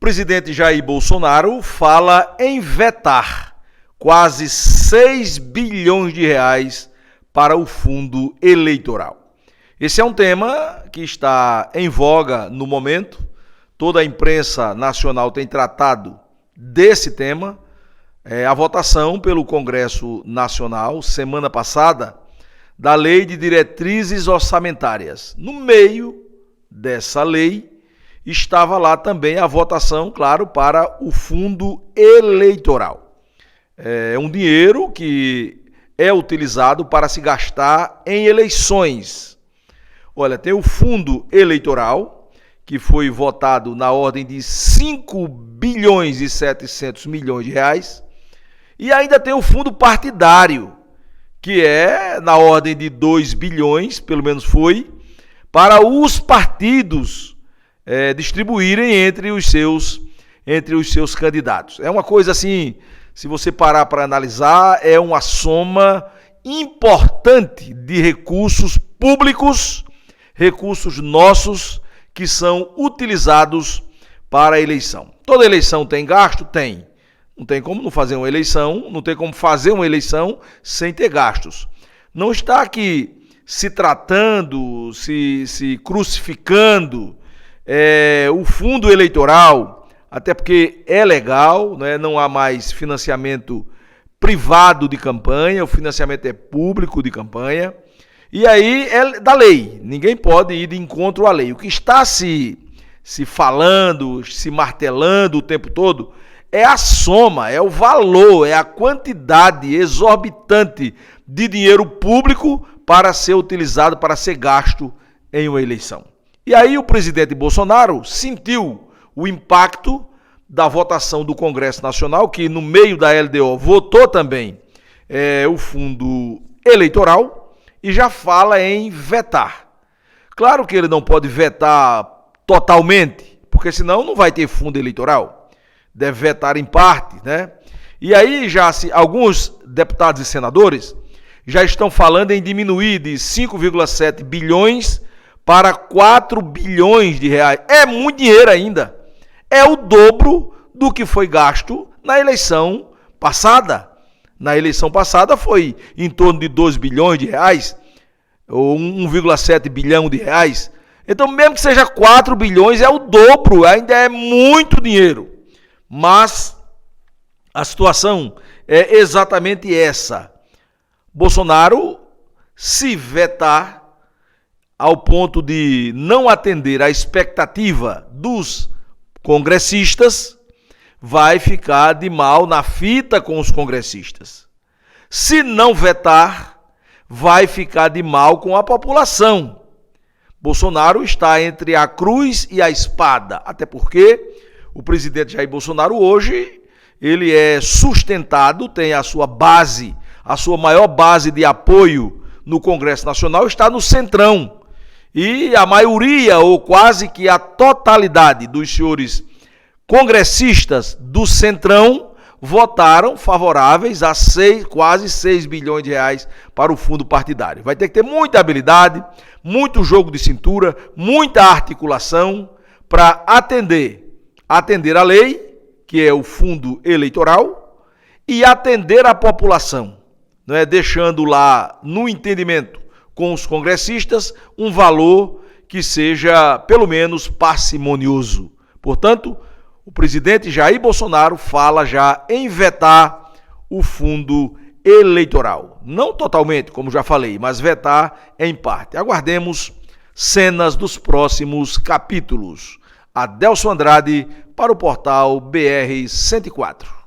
presidente Jair Bolsonaro fala em vetar quase 6 bilhões de reais para o fundo eleitoral. Esse é um tema que está em voga no momento. Toda a imprensa nacional tem tratado desse tema. A votação pelo Congresso Nacional, semana passada, da Lei de Diretrizes Orçamentárias. No meio dessa lei, estava lá também a votação, claro, para o fundo eleitoral. É um dinheiro que é utilizado para se gastar em eleições. Olha, tem o fundo eleitoral, que foi votado na ordem de 5 bilhões e 700 milhões de reais, e ainda tem o fundo partidário, que é na ordem de 2 bilhões, pelo menos foi, para os partidos distribuírem entre os seus candidatos. É uma coisa assim, se você parar para analisar, é uma soma importante de recursos públicos, recursos nossos, que são utilizados para a eleição. Toda eleição tem gasto? Tem. Não tem como não fazer uma eleição, não tem como fazer uma eleição sem ter gastos. Não está aqui se tratando, se crucificando o fundo eleitoral, até porque é legal, né? Não há mais financiamento privado de campanha, o financiamento é público de campanha, e aí é da lei, ninguém pode ir de encontro à lei. O que está se falando, se martelando o tempo todo, é a soma, é o valor, é a quantidade exorbitante de dinheiro público para ser utilizado, para ser gasto em uma eleição. E aí o presidente Bolsonaro sentiu o impacto da votação do Congresso Nacional, que no meio da LDO votou também o fundo eleitoral, e já fala em vetar. Claro que ele não pode vetar totalmente, porque senão não vai ter fundo eleitoral. Deve vetar em parte, né? E aí alguns deputados e senadores já estão falando em diminuir de 5,7 bilhões para 4 bilhões de reais. É muito dinheiro ainda. É o dobro do que foi gasto na eleição passada. Na eleição passada foi em torno de 2 bilhões de reais, ou 1,7 bilhão de reais. Então, mesmo que seja 4 bilhões, é o dobro, ainda é muito dinheiro. Mas a situação é exatamente essa. Bolsonaro, se vetar ao ponto de não atender à expectativa dos congressistas, vai ficar de mal na fita com os congressistas. Se não vetar, vai ficar de mal com a população. Bolsonaro está entre a cruz e a espada, até porque o presidente Jair Bolsonaro hoje, ele é sustentado, tem a sua base, a sua maior base de apoio no Congresso Nacional está no Centrão. E a maioria, ou quase que a totalidade dos senhores congressistas do Centrão votaram favoráveis a quase 6 bilhões de reais para o fundo partidário. Vai ter que ter muita habilidade, muito jogo de cintura, muita articulação para atender a lei, que é o fundo eleitoral, e atender a população, não é? Deixando lá no entendimento com os congressistas um valor que seja pelo menos parcimonioso. Portanto, o presidente Jair Bolsonaro fala já em vetar o fundo eleitoral. Não totalmente, como já falei, mas vetar em parte. Aguardemos cenas dos próximos capítulos. Adelson Andrade para o portal BR 104.